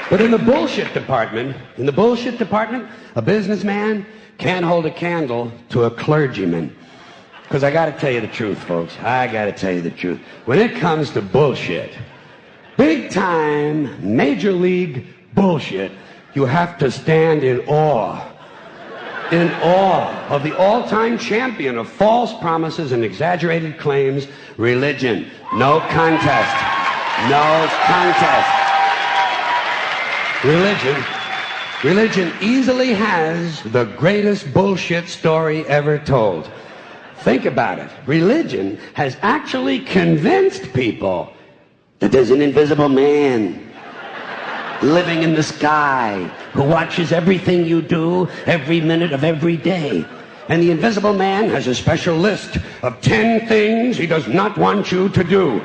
But in the bullshit department, a businessman can't hold a candle to a clergyman. Because I gotta tell you the truth, folks. I gotta tell you the truth. When it comes to bullshit, big time, major league bullshit, you have to stand in awe of the all-time champion of false promises and exaggerated claims, religion. No contest. No contest. Religion easily has the greatest bullshit story ever told. Think about it. Religion has actually convinced people that there's an invisible man living in the sky who watches everything you do every minute of every day. And the invisible man has a special list of 10 things he does not want you to do.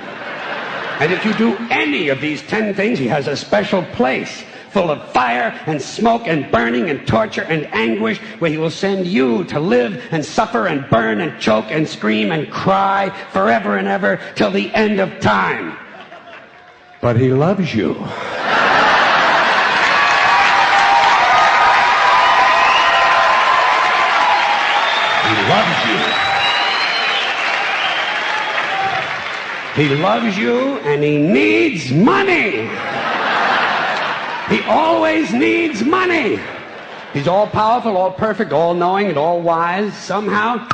And if you do any of these 10 things, he has a special place full of fire and smoke and burning and torture and anguish where he will send you to live and suffer and burn and choke and scream and cry forever and ever till the end of time. But he loves you. He loves you. He loves you and he needs money. He always needs money. He's all powerful, all perfect, all knowing, and all wise. Somehow,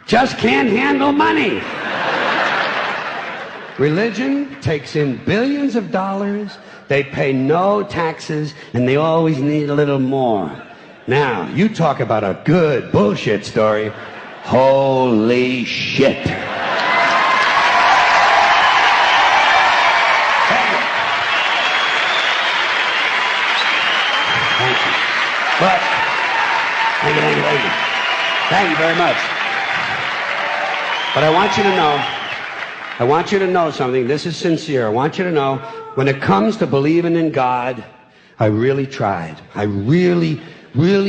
just can't handle money. Religion takes in billions of dollars. They pay no taxes, and they always need a little more. Now, you talk about a good bullshit story. Holy shit. But, thank you very much. But I want you to know something. This is sincere. I want you to know, when it comes to believing in God, I really tried. I really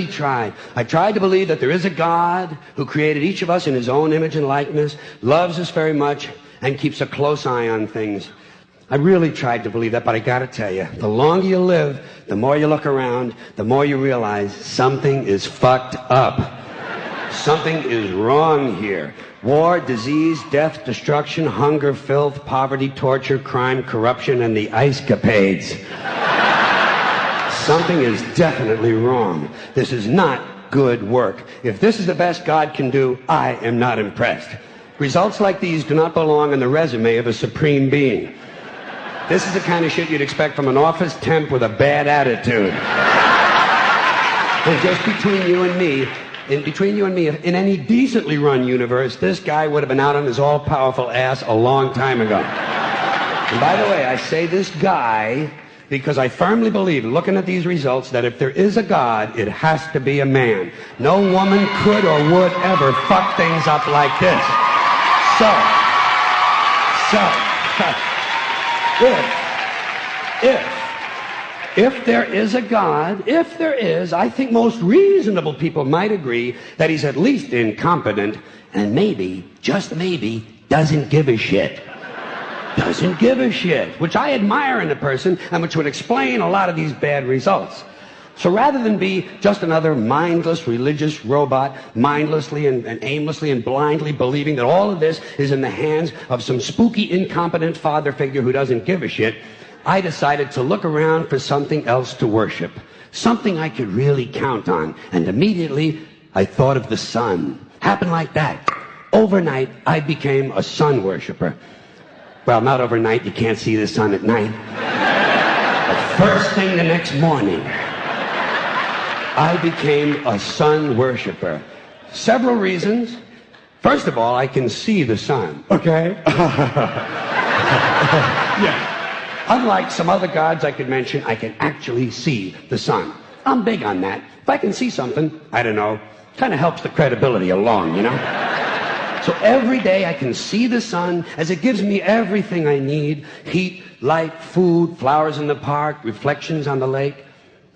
tried. I tried to believe that there is a God who created each of us in his own image and likeness, loves us very much, and keeps a close eye on things. I really tried to believe that, but I gotta tell you, the longer you live, the more you look around, the more you realize something is fucked up. Something is wrong here. War, disease, death, destruction, hunger, filth, poverty, torture, crime, corruption, and the ice-capades. Something is definitely wrong. This is not good work. If this is the best God can do, I am not impressed. Results like these do not belong on the resume of a supreme being. This is the kind of shit you'd expect from an office temp with a bad attitude. And just between you and me, in any decently run universe, this guy would have been out on his all-powerful ass a long time ago. And by the way, I say this guy because I firmly believe, looking at these results, that if there is a God, it has to be a man. No woman could or would ever fuck things up like this. If there is a God, I think most reasonable people might agree that he's at least incompetent and maybe, just maybe, doesn't give a shit. Doesn't give a shit, which I admire in a person and which would explain a lot of these bad results. So rather than be just another mindless religious robot, mindlessly and aimlessly and blindly believing that all of this is in the hands of some spooky, incompetent father figure who doesn't give a shit, I decided to look around for something else to worship, something I could really count on. And immediately, I thought of the sun. Happened like that. Overnight, I became a sun worshiper. Well, not overnight. You can't see the sun at night. But first thing the next morning, I became a sun worshiper. Several reasons. First of all, I can see the sun. Okay? Yeah. Unlike some other gods I could mention, I can actually see the sun. I'm big on that. If I can see something, I don't know, kind of helps the credibility along, you know? So every day I can see the sun as it gives me everything I need. Heat, light, food, flowers in the park, reflections on the lake,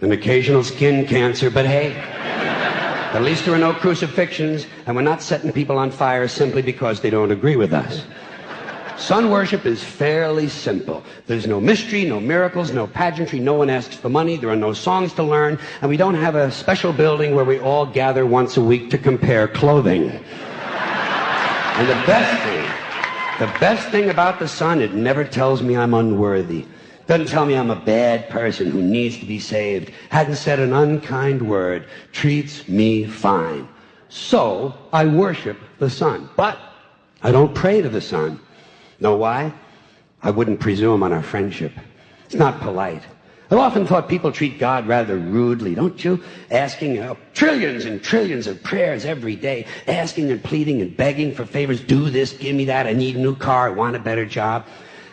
an occasional skin cancer, but hey, at least there are no crucifixions, and we're not setting people on fire simply because they don't agree with us. Sun worship is fairly simple. There's no mystery, no miracles, no pageantry, no one asks for money, there are no songs to learn, and we don't have a special building where we all gather once a week to compare clothing. And the best thing about the sun, it never tells me I'm unworthy. Doesn't tell me I'm a bad person who needs to be saved. Hadn't said an unkind word. Treats me fine. So I worship the sun. But I don't pray to the sun. Know why? I wouldn't presume on our friendship. It's not polite. I've often thought people treat God rather rudely, don't you? Asking trillions and trillions of prayers every day, asking and pleading and begging for favors. Do this, give me that, I need a new car, I want a better job.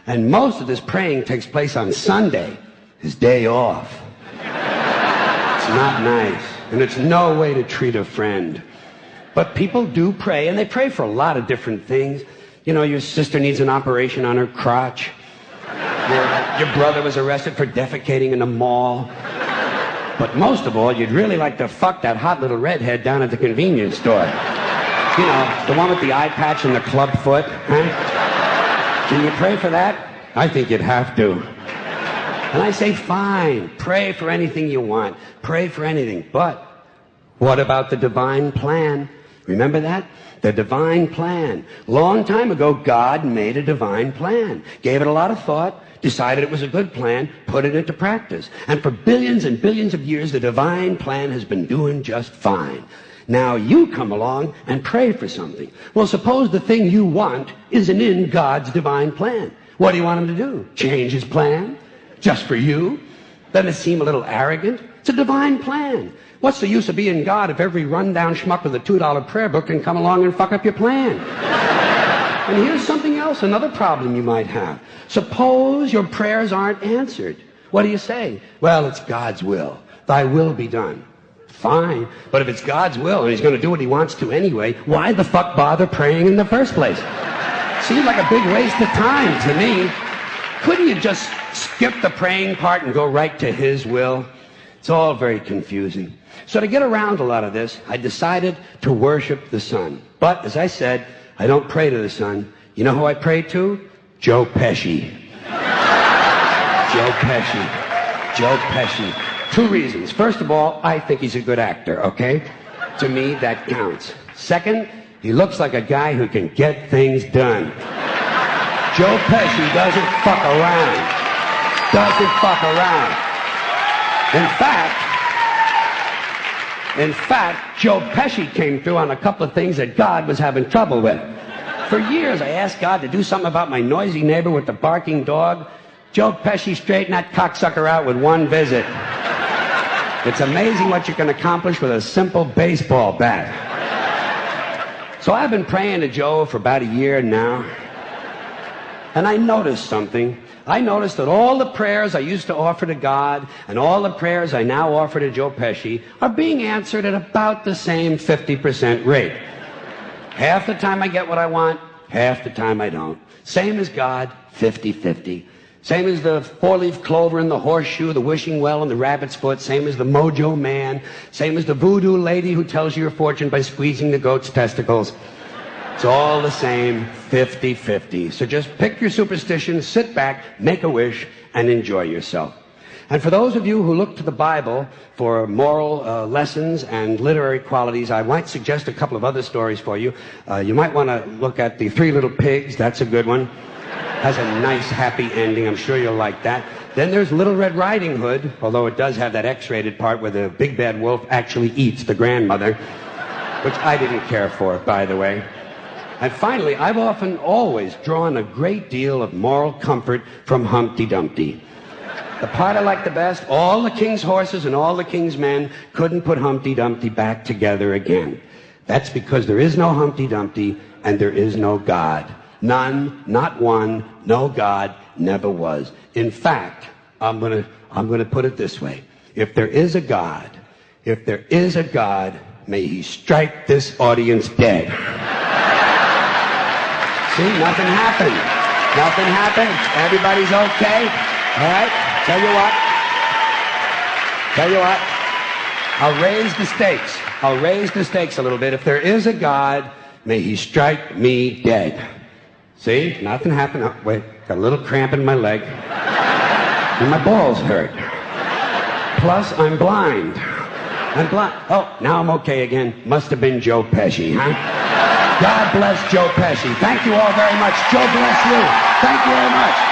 And most of this praying takes place on Sunday, his day off. It's not nice, and it's no way to treat a friend. But people do pray, and they pray for a lot of different things. You know, your sister needs an operation on her crotch. Your brother was arrested for defecating in a mall. But most of all, you'd really like to fuck that hot little redhead down at the convenience store. You know, the one with the eye patch and the club foot, huh? Can you pray for that? I think you'd have to. And I say, fine, pray for anything you want. Pray for anything. But what about the divine plan? Remember that? The divine plan. Long time ago, God made a divine plan. Gave it a lot of thought, decided it was a good plan, put it into practice. And for billions and billions of years, the divine plan has been doing just fine. Now you come along and pray for something. Well, suppose the thing you want isn't in God's divine plan. What do you want him to do? Change his plan? Just for you? Doesn't it seem a little arrogant? It's a divine plan. What's the use of being God if every rundown schmuck with a $2 prayer book can come along and fuck up your plan? And here's something else, another problem you might have. Suppose your prayers aren't answered. What do you say? Well, it's God's will. Thy will be done. Fine, but if it's God's will and he's going to do what he wants to anyway, why the fuck bother praying in the first place? Seems like a big waste of time to me. Couldn't you just skip the praying part and go right to his will? It's all very confusing. So to get around a lot of this, I decided to worship the sun. But, as I said, I don't pray to the sun. You know who I pray to? Joe Pesci. Joe Pesci. Joe Pesci. 2 reasons. First of all, I think he's a good actor, okay? To me, that counts. Second, he looks like a guy who can get things done. Joe Pesci doesn't fuck around. Doesn't fuck around. In fact, Joe Pesci came through on a couple of things that God was having trouble with. For years, I asked God to do something about my noisy neighbor with the barking dog. Joe Pesci straightened that cocksucker out with 1 visit. It's amazing what you can accomplish with a simple baseball bat. So I've been praying to Joe for about a year now. And I noticed something. I noticed that all the prayers I used to offer to God and all the prayers I now offer to Joe Pesci are being answered at about the same 50% rate. Half the time I get what I want, half the time I don't. Same as God, 50-50. Same as the 4-leaf clover and the horseshoe, the wishing well and the rabbit's foot. Same as the mojo man. Same as the voodoo lady who tells you your fortune by squeezing the goat's testicles. It's all the same, 50-50. So just pick your superstition, sit back, make a wish, and enjoy yourself. And for those of you who look to the Bible for moral lessons and literary qualities, I might suggest a couple of other stories for you. You might want to look at The 3 Little Pigs. That's a good one. Has a nice, happy ending. I'm sure you'll like that. Then there's Little Red Riding Hood, although it does have that X-rated part where the big bad wolf actually eats the grandmother, which I didn't care for, by the way. And finally, I've often always drawn a great deal of moral comfort from Humpty Dumpty. The part I like the best, all the king's horses and all the king's men couldn't put Humpty Dumpty back together again. That's because there is no Humpty Dumpty and there is no God. None, not one, no God, never was. In fact, I'm gonna put it this way. If there is a God, may he strike this audience dead. See, nothing happened. Nothing happened. Everybody's okay. All right? Tell you what. I'll raise the stakes. I'll raise the stakes a little bit. If there is a God, may he strike me dead. See? Nothing happened. Oh, wait, got a little cramp in my leg. And my balls hurt. Plus, I'm blind. Oh, now I'm okay again. Must have been Joe Pesci, huh? God bless Joe Pesci. Thank you all very much. Joe bless you. Thank you very much.